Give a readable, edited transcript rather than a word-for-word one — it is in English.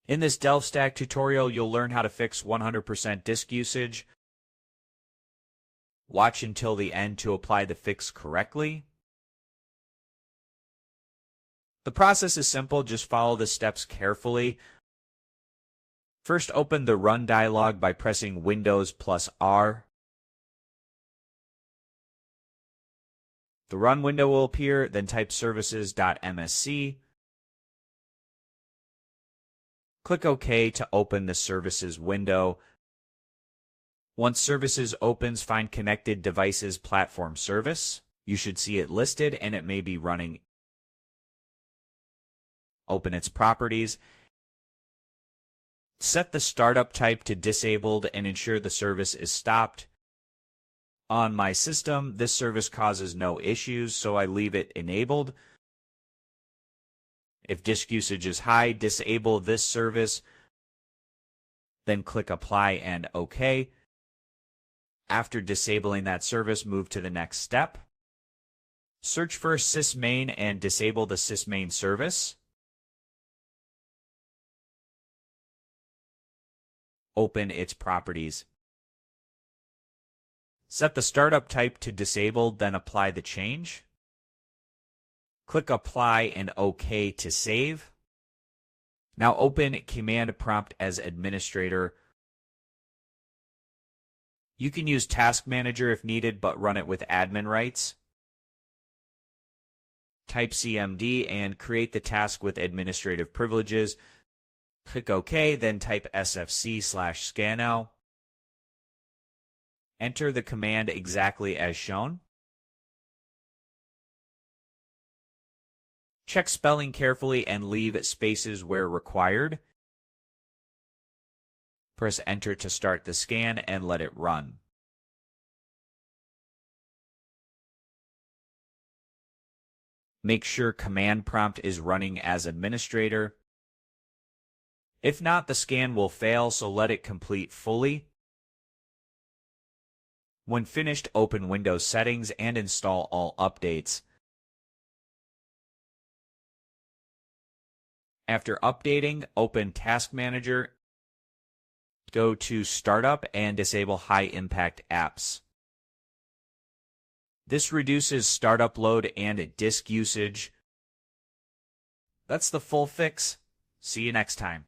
In this DelftStack tutorial, you'll learn how to fix 100% disk usage. Watch until the end to apply the fix correctly. The process is simple, just follow the steps carefully. First, open the Run dialog by pressing Windows plus R. The Run window will appear, then type services.msc. Click OK to open the Services window. Once Services opens, find Connected Devices Platform Service. You should see it listed and it may be running. Open its properties. Set the startup type to disabled and ensure the service is stopped. On my system, this service causes no issues, so I leave it enabled. If disk usage is high, disable this service. Then click Apply and OK. After disabling that service, move to the next step. Search for SysMain and disable the SysMain service. Open its properties. Set the startup type to disabled, then apply the change. Click Apply and OK to save. Now open Command Prompt as administrator. You can use Task Manager if needed, but run it with admin rights. Type CMD and create the task with administrative privileges. Click OK, then type sfc/scannow. Enter the command exactly as shown. Check spelling carefully and leave spaces where required. Press Enter to start the scan and let it run. Make sure Command Prompt is running as administrator. If not, the scan will fail, so let it complete fully. When finished, open Windows Settings and install all updates. After updating, open Task Manager, go to Startup and disable High Impact Apps. This reduces startup load and disk usage. That's the full fix. See you next time.